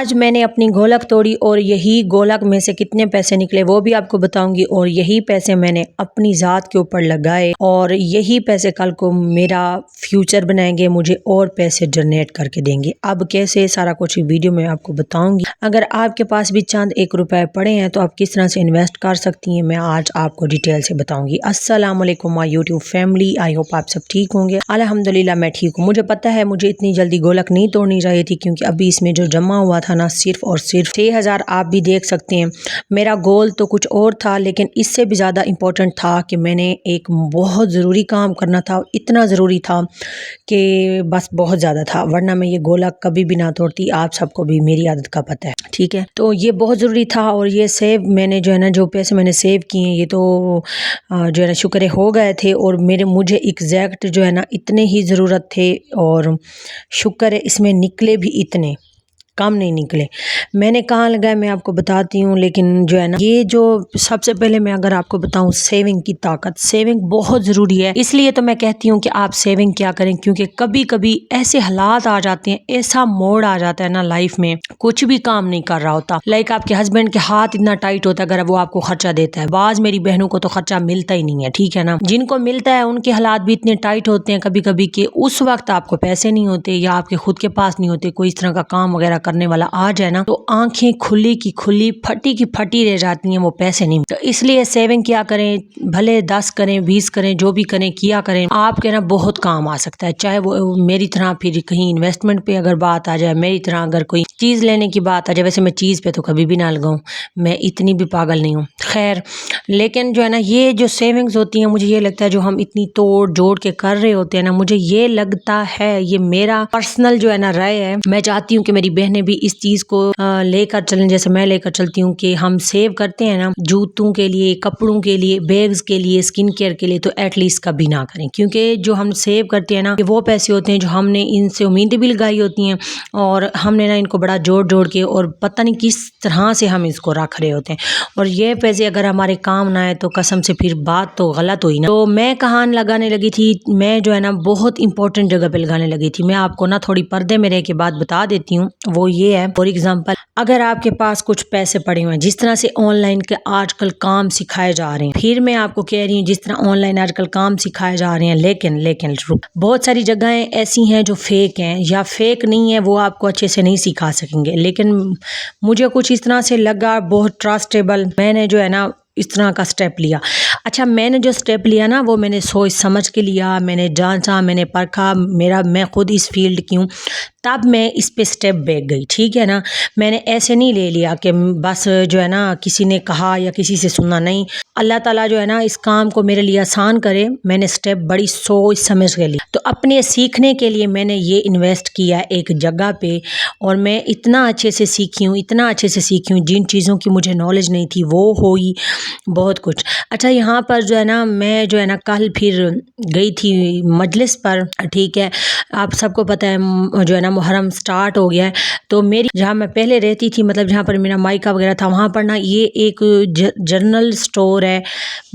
آج میں نے اپنی گولک توڑی اور یہی گولک میں سے کتنے پیسے نکلے وہ بھی آپ کو بتاؤں گی، اور یہی پیسے میں نے اپنی ذات کے اوپر لگائے اور یہی پیسے کل کو میرا فیوچر بنائیں گے، مجھے اور پیسے جنریٹ کر کے دیں گے۔ اب کیسے سارا کچھ ویڈیو میں آپ کو بتاؤں گی۔ اگر آپ کے پاس بھی چند ایک روپے پڑے ہیں تو آپ کس طرح سے انویسٹ کر سکتی ہیں، میں آج آپ کو ڈیٹیل سے بتاؤں گی۔ السلام علیکم مائی یوٹیوب فیملی، آئی ہوپ آپ سب ٹھیک ہوں گے۔ الحمدللہ میں ٹھیک ہوں۔ مجھے پتہ ہے مجھے اتنی جلدی گولک نہیں توڑنی چاہیے تھی، کیونکہ ابھی اس میں جو جمع ہوا تھا نا صرف اور صرف 6000، آپ بھی دیکھ سکتے ہیں۔ میرا گول تو کچھ اور تھا، لیکن اس سے بھی زیادہ امپورٹنٹ تھا کہ میں نے ایک بہت ضروری کام کرنا تھا، اتنا ضروری تھا کہ بس بہت زیادہ تھا، ورنہ میں یہ گولک کبھی بھی نہ توڑتی۔ آپ سب کو بھی میری عادت کا پتہ ہے، ٹھیک ہے۔ تو یہ بہت ضروری تھا، اور یہ سیو میں نے جو ہے نا، جو پیسے میں نے سیو کیے ہیں یہ تو جو ہے نا شکر ہو گئے تھے، اور مجھے ایگزیکٹ جو ہے نا اتنے ہی ضرورت تھے، اور شکر ہے اس میں نکلے بھی اتنے کم نہیں نکلے۔ میں نے کہاں لگایا میں آپ کو بتاتی ہوں، لیکن جو ہے نا یہ جو سب سے پہلے میں اگر آپ کو بتاؤں سیونگ کی طاقت، سیونگ بہت ضروری ہے۔ اس لیے تو میں کہتی ہوں کہ آپ سیونگ کیا کریں، کیونکہ کبھی کبھی ایسے حالات آ جاتے ہیں، ایسا موڑ آ جاتا ہے نا لائف میں، کچھ بھی کام نہیں کر رہا ہوتا، لائک آپ کے ہسبینڈ کے ہاتھ اتنا ٹائٹ ہوتا ہے اگر وہ آپ کو خرچہ دیتا ہے۔ بعض میری بہنوں کو تو خرچہ ملتا ہی نہیں ہے، ٹھیک ہے نا، جن کو ملتا ہے ان کے حالات بھی اتنے ٹائٹ ہوتے ہیں کبھی کبھی کہ اس وقت آپ کو پیسے نہیں ہوتے، یا آپ کے خود کے پاس نہیں ہوتے، کوئی اس طرح کا کام وغیرہ کرنے والا آ جائے نا تو آنکھیں کھلی کی کھلی، پھٹی کی پھٹی رہ جاتی ہیں، وہ پیسے نہیں۔ تو اس لیے سیونگ کیا کریں، بھلے 10 کریں 20 کریں، جو بھی کریں کیا کریں، آپ کے نا بہت کام آ سکتا ہے۔ چاہے وہ میری طرح پھر کہیں انویسٹمنٹ پہ اگر بات آ جائے، میری طرح اگر کوئی چیز لینے کی بات آ جائے، ویسے میں چیز پہ تو کبھی بھی نہ لگاؤں، میں اتنی بھی پاگل نہیں ہوں، خیر۔ لیکن جو ہے نا یہ جو سیونگز ہوتی ہیں، مجھے یہ لگتا ہے جو ہم اتنی توڑ جوڑ کے کر رہے ہوتے ہیں نا، مجھے یہ لگتا ہے، یہ میرا پرسنل جو ہے نا رائے ہے، میں چاہتی ہوں کہ میری بہنیں بھی اس چیز کو لے کر چلیں جیسے میں لے کر چلتی ہوں، کہ ہم سیو کرتے ہیں نا جوتوں کے لیے، کپڑوں کے لیے، بیگز کے لیے، سکن کیئر کے لیے، تو ایٹ لیسٹ کبھی نہ کریں، کیونکہ جو ہم سیو کرتے ہیں نا وہ پیسے ہوتے ہیں جو ہم نے ان سے امیدیں بھی لگائی ہوتی ہیں، اور ہم نے نا ان کو بڑا جوڑ جوڑ کے اور پتہ نہیں کس طرح سے ہم اس کو رکھ رہے ہوتے ہیں، اور یہ پیسے اگر ہمارے کام نہ آئے تو قسم سے پھر بات تو غلط ہوئی نا۔ تو میں کہاں لگانے لگی تھی، میں جو ہے نا بہت امپورٹنٹ جگہ پہ لگانے لگی تھی۔ میں آپ کو نا تھوڑی پردے میں رہ کے بات بتا دیتی ہوں، وہ یہ ہے، فور ایگزامپل اگر آپ کے پاس کچھ پیسے پڑے ہوئے ہیں، جس طرح سے آن لائن کے آج کل کام سکھائے جا رہے ہیں، پھر میں آپ کو کہہ رہی ہوں جس طرح آن لائن آج کل کام سکھائے جا رہے ہیں، لیکن بہت ساری جگہیں ایسی ہیں جو فیک ہیں، یا فیک نہیں ہے، وہ آپ کو اچھے سے نہیں سکھا سکیں گے، لیکن مجھے کچھ اس طرح سے لگا بہت ٹرسٹیبل، میں نے جو ہے نا اس طرح کا سٹیپ لیا۔ اچھا، میں نے جو سٹیپ لیا نا وہ میں نے سوچ سمجھ کے لیا، میں نے جانچا، میں نے پرکھا، میں خود اس فیلڈ کی ہوں، تب میں اس پہ سٹیپ بیک گئی، ٹھیک ہے نا۔ میں نے ایسے نہیں لے لیا کہ بس جو ہے نا کسی نے کہا یا کسی سے سننا، نہیں، اللہ تعالیٰ جو ہے نا اس کام کو میرے لیے آسان کرے، میں نے سٹیپ بڑی سوچ سمجھ کے لی۔ تو اپنے سیکھنے کے لیے میں نے یہ انویسٹ کیا ایک جگہ پہ، اور میں اتنا اچھے سے سیکھی ہوں، اتنا اچھے سے سیکھی ہوں، جن چیزوں کی مجھے نالج نہیں تھی وہ ہوئی، بہت کچھ۔ اچھا، یہاں پر جو ہے نا میں جو ہے نا کل پھر گئی تھی مجلس پر، ٹھیک ہے، آپ سب کو پتہ ہے جو ہے نا محرم سٹارٹ ہو گیا ہے، تو میری جہاں میں پہلے رہتی تھی، مطلب جہاں پر میرا مائکہ وغیرہ تھا، وہاں پر نا یہ ایک جنرل سٹور ہے،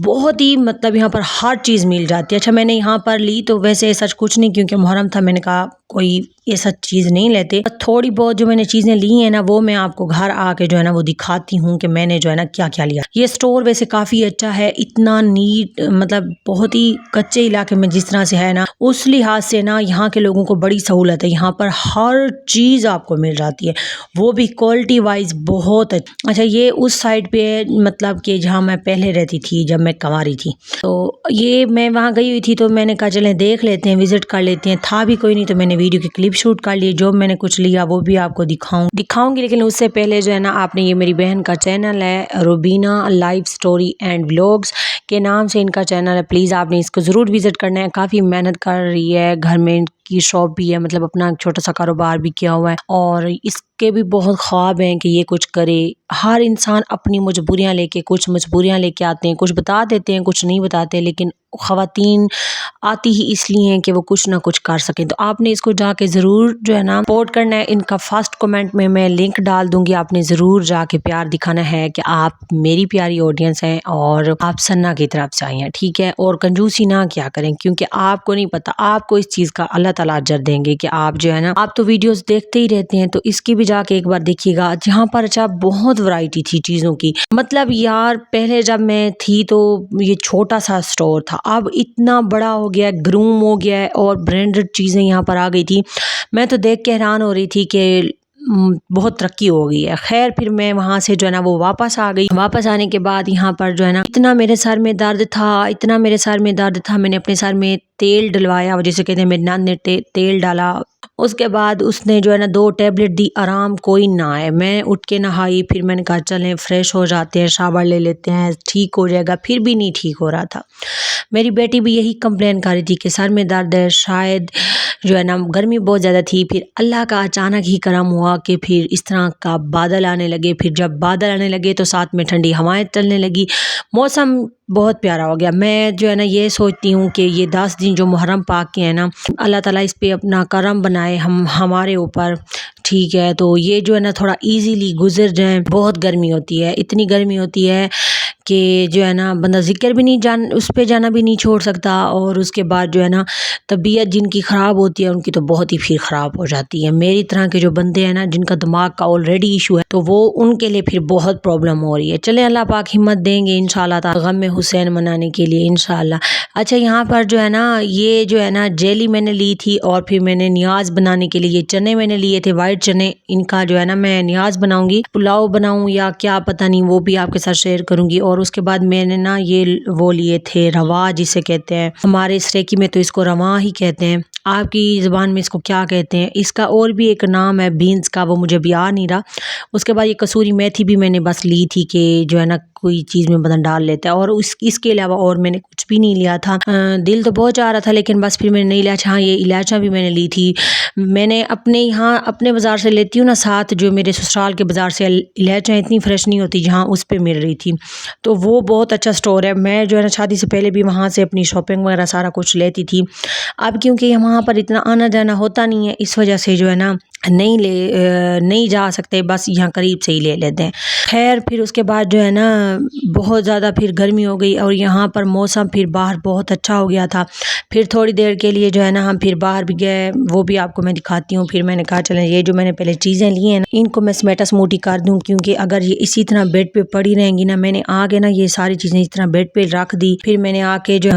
بہت ہی مطلب یہاں پر ہر چیز مل جاتی ہے۔ اچھا، میں نے یہاں پر لی تو ویسے سچ کچھ نہیں، کیونکہ محرم تھا، میں نے کہا کوئی ایسا چیز نہیں لیتے، تھوڑی بہت جو میں نے چیزیں لی ہیں نا وہ میں آپ کو گھر آ کے جو ہے نا وہ دکھاتی ہوں کہ میں نے جو ہے نا کیا کیا لیا۔ یہ سٹور ویسے کافی اچھا ہے، اتنا نیٹ، مطلب بہت ہی کچے علاقے میں جس طرح سے ہے نا، اس لحاظ سے نا یہاں کے لوگوں کو بڑی سہولت ہے، یہاں پر ہر چیز آپ کو مل جاتی ہے، وہ بھی کوالٹی وائز بہت اچھا۔ اچھا، یہ اس سائڈ پہ ہے، مطلب کہ جہاں میں پہلے رہتی تھی جب میں کنواری تھی، تو یہ میں وہاں گئی ہوئی تھی، تو میں نے کہا چلیں دیکھ لیتے ہیں، وزٹ کر لیتے ہیں، تھا بھی کوئی نہیں، تو میں نے ویڈیو کی کلپ شوٹ کر لی، جو میں نے کچھ لیا وہ بھی آپ کو دکھاؤں گی، لیکن اس سے پہلے جو ہے نا آپ نے، یہ میری بہن کا چینل ہے Rubina life story and vlogs کے نام سے ان کا چینل ہے، پلیز آپ نے اس کو ضرور وزٹ کرنا ہے، کافی محنت کر رہی ہے، گھر میں کی شاپ بھی ہے، مطلب اپنا چھوٹا سا کاروبار بھی کیا ہوا ہے، اور اس کے بھی بہت خواب ہیں کہ یہ کچھ کرے۔ ہر انسان اپنی مجبوریاں لے کے، کچھ مجبوریاں لے کے آتے ہیں، کچھ بتا دیتے ہیں، کچھ نہیں بتاتے، لیکن خواتین آتی ہی اس لیے ہیں کہ وہ کچھ نہ کچھ کر سکیں، تو آپ نے اس کو جا کے ضرور جو ہے نا سپورٹ کرنا ہے۔ ان کا فرسٹ کمنٹ میں لنک ڈال دوں گی، آپ نے ضرور جا کے پیار دکھانا ہے کہ آپ میری پیاری آڈینس ہیں اور آپ سنا کی طرف سے آئی ہیں، ٹھیک ہے، اور کنجوسی نہ کیا کریں، کیونکہ آپ کو نہیں پتا، آپ کو اس چیز کا اللہ ताला अजर देंगे कि आप जो है ना, आप तो वीडियोस देखते ही रहते हैं, तो इसकी भी जाके एक बार देखिएगा। जहाँ पर अच्छा बहुत वैरायटी थी चीज़ों की, मतलब यार पहले जब मैं थी तो ये छोटा सा स्टोर था, अब इतना बड़ा हो गया, ग्रूम हो गया है और ब्रांडेड चीज़ें यहाँ पर आ गई थी। मैं तो देख के हैरान हो रही थी कि बहुत तरक्की हो गई है। खैर फिर मैं वहाँ से जो है ना वो वापस आ गई। वापस आने के बाद यहाँ पर जो है ना इतना मेरे सर में दर्द था, इतना मेरे सर में दर्द था, मैंने अपने सर में तेल डलवाया, जैसे कहते हैं मेरी नानी ने तेल डाला। उसके बाद उसने जो है ना 2 टैबलेट दी, आराम कोई ना आए। मैं उठ के नहाई, फिर मैंने कहा चलें फ्रेश हो जाते हैं, शावर ले लेते हैं, ठीक हो जाएगा। फिर भी नहीं ठीक हो रहा था। मेरी बेटी भी यही कंप्लेन कर रही थी कि सर में दर्द है, शायद जो है ना गर्मी बहुत ज़्यादा थी। फिर अल्लाह का अचानक ही करम हुआ कि फिर इस तरह का बादल आने लगे। फिर जब बादल आने लगे तो साथ में ठंडी हवाएं चलने लगी, मौसम बहुत प्यारा हो गया। मैं जो है ना ये सोचती हूँ कि ये 10 दिन जो मुहर्रम पाक के हैं ना, अल्लाह ताला इस पे अपना करम बनाए हमारे ऊपर, ठीक है। तो ये जो है ना थोड़ा इजीली गुजर जाए। बहुत गर्मी होती है, इतनी गर्मी होती है कि जो है ना बंदा जिक्र भी नहीं उस पे जाना भी नहीं छोड़ सकता। और उसके बाद जो है ना तबीयत जिनकी ख़राब होती है उनकी तो बहुत ही फिर ख़राब हो जाती है। मेरी तरह के जो बंदे हैं ना जिनका दिमाग का ऑलरेडी इशू है, तो वो उनके लिए फिर बहुत प्रॉब्लम हो रही है। चले अल्लाह पाक हिम्मत देंगे इंशाल्लाह ताला गम में हुसैन मनाने के लिए इंशाल्लाह। अच्छा यहाँ पर जो है ना ये जो है ना जेली मैंने ली थी, और फिर मैंने नियाज बनाने के लिए ये चने मैंने लिए थे, वाइट चने। इनका जो है ना मैं नियाज बनाऊंगी, पुलाव बनाऊं या क्या पता नहीं, वो भी आपके साथ शेयर करूंगी। और उसके बाद मैंने ना ये वो लिए थे रवा, जिसे कहते हैं हमारे सरेकी में तो इसको रवा ही कहते हैं, आपकी ज़बान में इसको क्या कहते हैं, इसका और भी एक नाम है बीन्स का, वो मुझे अभी आ नहीं रहा। उसके बाद ये कसूरी मेथी भी मैंने बस ली थी कि जो है ना कोई चीज़ में बंदा डाल लेता है, और इसके अलावा और मैंने कुछ भी नहीं लिया था। दिल तो बहुत चाह रहा था लेकिन बस फिर मैंने नहीं लिया। हाँ ये इलायचा भी मैंने ली थी। मैंने अपने यहाँ अपने बाज़ार से लेती हूँ ना, साथ जो मेरे ससुराल के बाज़ार से इलायचा इतनी फ्रेश नहीं होती, जहाँ उस पे मिल रही थी, तो वो बहुत अच्छा स्टोर है। मैं जो है ना शादी से पहले भी वहाँ से अपनी शॉपिंग वगैरह सारा कुछ लेती थी। अब क्योंकि वहाँ पर इतना आना जाना होता नहीं है, इस वजह से जो है ना नहीं जा सकते, बस यहाँ करीब से ही ले लेते हैं। खैर फिर उसके बाद जो है ना बहुत ज़्यादा फिर गर्मी हो गई, और यहाँ पर मौसम फिर बाहर बहुत अच्छा हो गया था। फिर थोड़ी देर के लिए जो है ना हम फिर बाहर भी गए, वो भी आपको मैं दिखाती हूँ। फिर मैंने कहा चलें ये जो मैंने पहले चीज़ें ली हैं ना, इनको मैं स्मेटा स्मूटी कर दूँ, क्योंकि अगर ये इसी तरह बेड पे पड़ी रहेंगी ना, मैंने आके ना ये सारी चीज़ें इस तरह बेड पे रख दी। फिर मैंने आके जो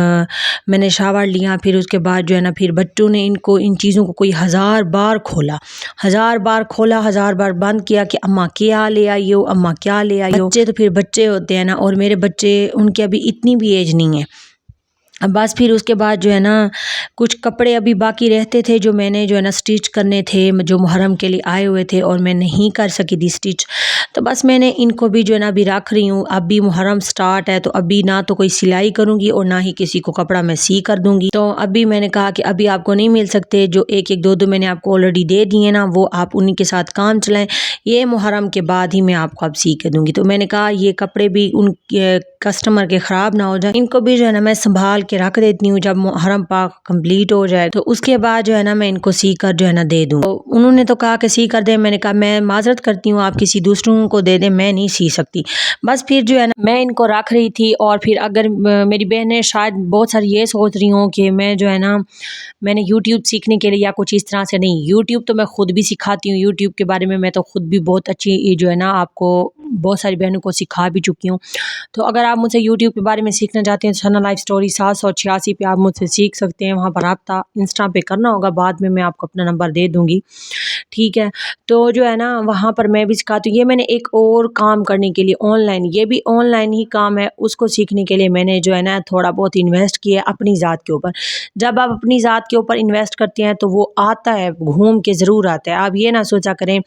मैंने शावर लिया। फिर उसके बाद जो है ना फिर बच्चों ने इन चीज़ों को कोई 1000 बार खोला, 1000 बार खोला, 1000 बार बंद किया कि अम्मा क्या ले आई हो, अम्मा क्या ले आई हो। बच्चे तो फिर बच्चे होते हैं ना, और मेरे बच्चे उनकी अभी इतनी भी एज नहीं है। अब बस फिर उसके बाद जो है ना कुछ कपड़े अभी बाकी रहते थे जो मैंने जो है ना स्टिच करने थे, जो मुहर्रम के लिए आए हुए थे, और मैं नहीं कर सकी थी स्टिच। तो बस मैंने इनको भी जो है ना अभी रख रही हूँ। अभी मुहर्रम स्टार्ट है, तो अभी ना तो कोई सिलाई करूँगी और ना ही किसी को कपड़ा मैं सी कर दूँगी। तो अभी मैंने कहा कि अभी आपको नहीं मिल सकते, जो एक एक दो दो मैंने आपको ऑलरेडी दे दिए ना, वो आप उन्हीं के साथ काम चलाएं। ये मुहर्रम के बाद ही मैं आपको अब सी के दूँगी। तो मैंने कहा ये कपड़े भी उन कस्टमर के ख़राब ना हो जाए, इनको भी जो है ना मैं संभाल के रख देती हूँ। जब मुहर्रम पाक कंप्लीट हो जाए तो उसके बाद जो है ना मैं इनको सी कर जो है ना दे दूँ। तो उन्होंने तो कहा कि सी कर दे, मैंने कहा मैं माजरत करती हूँ, आप किसी दूसरों को दे दें, मैं नहीं सी सकती। बस फिर जो है ना मैं इनको रख रही थी। और फिर अगर मेरी बहनें शायद बहुत सारी ये सोच रही हूँ कि मैं जो है ना मैंने यूट्यूब सीखने के लिए या कुछ इस तरह से, नहीं, यूट्यूब तो मैं खुद भी सिखाती हूँ। यूट्यूब के बारे में मैं तो खुद भी बहुत अच्छी जो है ना आपको बहुत सारी बहनों को सिखा भी चुकी हूँ। तो अगर आप मुझसे यूट्यूब के बारे में सीखना चाहते हैं तो सना लाइफ स्टोरी 786 पे आप मुझसे सीख सकते हैं। वहाँ पर रब्ता इंस्टा पे करना होगा, बाद में मैं आपको अपना नंबर दे दूँगी, ठीक है। तो जो है ना वहाँ पर मैं भी सिखाती हूँ। ये मैंने एक और काम करने के लिए ऑनलाइन, ये भी ऑनलाइन ही काम है, उसको सीखने के लिए मैंने जो है ना थोड़ा बहुत इन्वेस्ट किया अपनी ज़ात के ऊपर। जब आप अपनी ज़ात के ऊपर इन्वेस्ट करते हैं तो वो आता है, घूम के ज़रूर आता है। आप ये ना सोचा करें,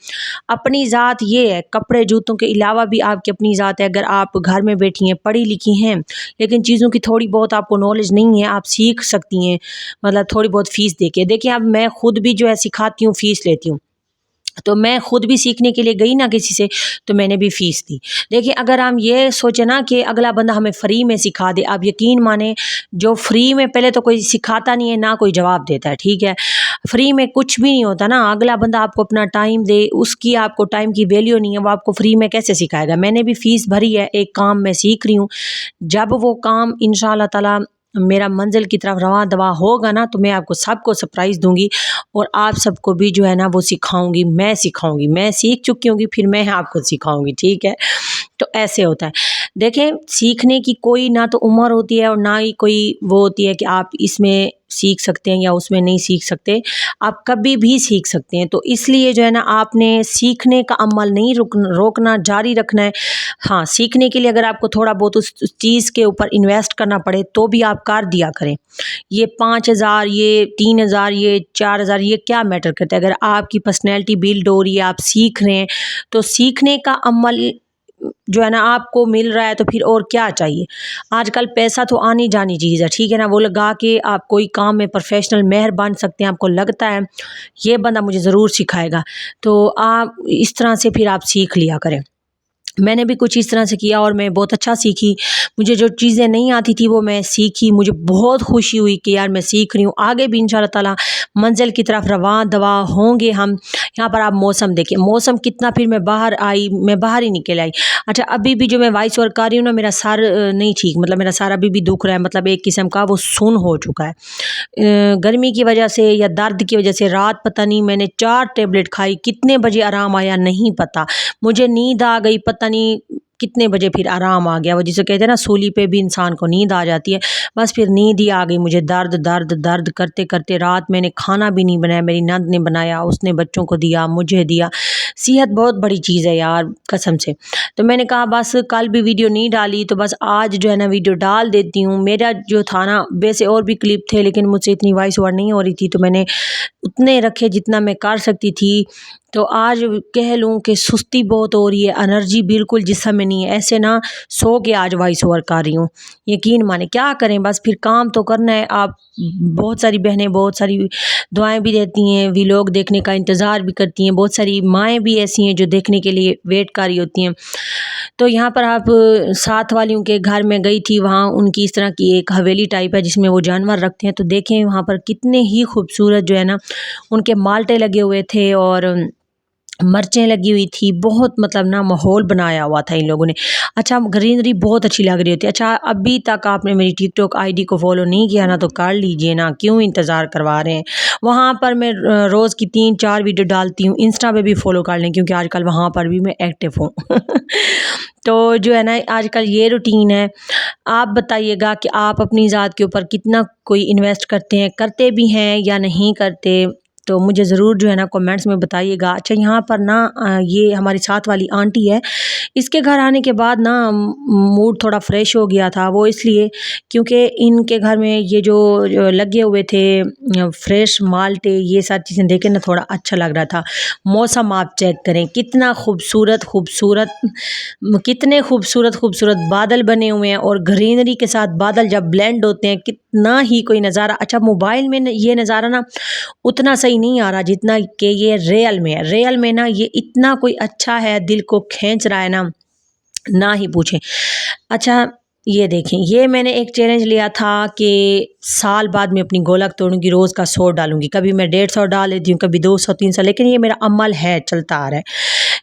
अपनी ज़ात ये है, कपड़े जूतों के अलावा भी आपकी अपनी ज़ात है। अगर आप घर में बैठी हैं, पढ़ी लिखी हैं, लेकिन चीज़ों की थोड़ी बहुत आपको नॉलेज नहीं है, आप सीख सकती हैं, मतलब थोड़ी बहुत फ़ीस देके। देखिए अब मैं खुद भी जो है सिखाती हूँ, फ़ीस लेती हूँ। तो मैं खुद भी सीखने के लिए गई ना किसी से, तो मैंने भी फ़ीस दी। देखिए अगर हम ये सोचे ना कि अगला बंदा हमें फ्री में सिखा दे, आप यकीन माने जो फ्री में पहले तो कोई सिखाता नहीं है, ना कोई जवाब देता है, ठीक है। फ्री में कुछ भी नहीं होता ना, अगला बंदा आपको अपना टाइम दे, उसकी आपको टाइम की वैल्यू नहीं है, वो आपको फ्री में कैसे सिखाएगा। मैंने भी फ़ीस भरी है, एक काम मैं सीख रही हूँ। जब वो काम इंशाअल्लाह ताला मेरा मंजिल की तरफ रवां दवा होगा ना, तो मैं आपको सबको सरप्राइज़ दूंगी और आप सबको भी जो है ना वो सिखाऊंगी, मैं सिखाऊंगी, मैं सीख चुकी होंगी फिर मैं आपको सिखाऊंगी, ठीक है। तो ऐसे होता है। देखें, सीखने की कोई ना तो उम्र होती है और ना ही कोई वो होती है कि आप इसमें सीख सकते हैं या उसमें नहीं सीख सकते, आप कभी भी सीख सकते हैं। तो इसलिए जो है ना आपने सीखने का अमल नहीं रोकना, जारी रखना है। हाँ, सीखने के लिए अगर आपको थोड़ा बहुत उस चीज़ के ऊपर इन्वेस्ट करना पड़े तो भी आप कर दिया करें। ये 5,000, ये 3,000, ये 4,000, ये क्या मैटर करता है? अगर आपकी पर्सनैलिटी बिल्ड हो रही है, आप सीख रहे हैं, तो सीखने का अमल जो है ना आपको मिल रहा है, तो फिर और क्या चाहिए। आजकल पैसा तो आनी जानी चीज़ है, ठीक है ना। वो लगा के आप कोई काम में प्रोफेशनल माहिर बन सकते हैं। आपको लगता है ये बंदा मुझे ज़रूर सिखाएगा, तो आप इस तरह से फिर आप सीख लिया करें। मैंने भी कुछ इस तरह से किया और मैं बहुत अच्छा सीखी। मुझे जो चीज़ें नहीं आती थी वो मैं सीखी। मुझे बहुत खुशी हुई कि यार मैं सीख रही हूँ। आगे भी इंशाल्लाह ताला मंजिल की तरफ रवां दवा होंगे हम। यहाँ पर आप मौसम देखिए, मौसम कितना, फिर मैं बाहर आई, मैं बाहर ही निकल आई। अच्छा, अभी भी जो मैं वॉइस ओवर कर रही हूँ ना, मेरा सर नहीं ठीक, मतलब मेरा सर अभी भी दुख रहा है, मतलब एक किस्म का वो सुन्न हो चुका है। गर्मी की वजह से या दर्द की वजह से रात पता नहीं मैंने 4 टेबलेट खाई, कितने बजे आराम आया नहीं पता। मुझे नींद आ गई, पता नहीं कितने बजे फिर आराम आ गया। वो जिसे कहते हैं ना, सूली पे भी इंसान को नींद आ जाती है, बस फिर नींद ही आ गई मुझे। दर्द दर्द दर्द करते करते रात मैंने खाना भी नहीं बनाया, मेरी नंद ने बनाया, उसने बच्चों को दिया, मुझे दिया। सेहत बहुत बड़ी चीज़ है यार, कसम से। तो मैंने कहा बस कल भी वीडियो नहीं डाली, तो बस आज जो है ना वीडियो डाल देती हूँ। मेरा जो था ना, वैसे और भी क्लिप थे लेकिन मुझसे इतनी वॉइस ओवर नहीं हो रही थी, तो मैंने उतने रखे जितना मैं कर सकती थी। तो आज कह लूँ कि सुस्ती बहुत हो रही है, एनर्जी बिल्कुल जिस्म में नहीं है। ऐसे ना सो के आज वॉइस ओवर कर रही हूँ, यकीन माने। क्या करें, बस फिर काम तो करना है। आप बहुत सारी बहनें बहुत सारी दुआएं भी देती हैं, व्लॉग देखने का इंतज़ार भी करती हैं। बहुत सारी माएँ भी ऐसी हैं जो देखने के लिए वेट कर रही होती हैं। तो यहाँ पर आप साथ वालियों के घर में गई थी, वहाँ उनकी इस तरह की एक हवेली टाइप है जिसमें वो जानवर रखते हैं। तो देखें वहाँ पर कितने ही खूबसूरत जो है ना उनके माल्टे लगे हुए थे और मिर्चें लगी हुई थी। बहुत मतलब ना माहौल बनाया हुआ था इन लोगों ने। अच्छा, ग्रीनरी बहुत अच्छी लग रही होती है। अच्छा, अभी तक आपने मेरी टिकटॉक आईडी को फॉलो नहीं किया ना, तो कर लीजिए ना, क्यों इंतज़ार करवा रहे हैं। वहाँ पर मैं रोज़ की 3-4 वीडियो डालती हूँ। इंस्टा पे भी फॉलो कर लें क्योंकि आजकल वहाँ पर भी मैं एक्टिव हूँ। तो जो है ना आजकल ये रूटीन है। आप बताइएगा कि आप अपनी ज़ात के ऊपर कितना कोई इन्वेस्ट करते हैं, करते भी हैं या नहीं करते, तो मुझे ज़रूर जो है ना कमेंट्स में बताइएगा। अच्छा, यहाँ पर ना ये हमारी साथ वाली आंटी है, इसके घर आने के बाद ना मूड थोड़ा फ्रेश हो गया था। वो इसलिए क्योंकि इनके घर में ये जो लगे हुए थे फ्रेश माल्टे, ये सारी चीज़ें देख के ना थोड़ा अच्छा लग रहा था। मौसम आप चेक करें, कितना खूबसूरत खूबसूरत, कितने खूबसूरत खूबसूरत बादल बने हुए हैं और ग्रीनरी के साथ बादल जब ब्लेंड होते हैं, कितना ही कोई नज़ारा। अच्छा, मोबाइल में ये नज़ारा ना उतना सही नहीं आ रहा जितना कि ये रियल में है। रियल में ना ये इतना कोई अच्छा है, दिल को खींच रहा है ना ही पूछें। अच्छा, ये देखें, ये मैंने एक चैलेंज लिया था कि साल बाद मैं अपनी गोलक तोड़ूंगी, रोज़ का 100 डालूंगी। कभी मैं 150 डाल लेती हूँ, कभी 200-300, लेकिन ये मेरा अमल है, चलता आ रहा है।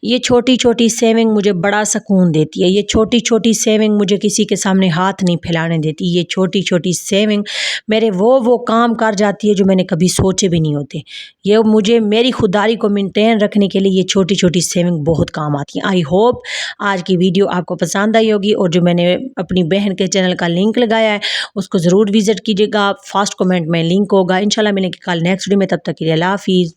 ये छोटी छोटी सेविंग मुझे बड़ा सुकून देती है। ये छोटी छोटी सेविंग मुझे किसी के सामने हाथ नहीं फैलाने देती। ये छोटी छोटी सेविंग मेरे वो काम कर जाती है जो मैंने कभी सोचे भी नहीं होते। ये मुझे मेरी खुददारी को मेंटेन रखने के लिए ये छोटी छोटी सेविंग बहुत काम आती हैं। आई होप आज की वीडियो आपको पसंद आई होगी और जो मैंने अपनी बहन के चैनल का लिंक लगाया है उसको ज़रूर विज़िट कीजिएगा। फर्स्ट कमेंट में लिंक होगा। इंशाल्लाह मिलेंगे कल नेक्स्ट वीडियो में, तब तक के लिए अल्लाह हाफिज़।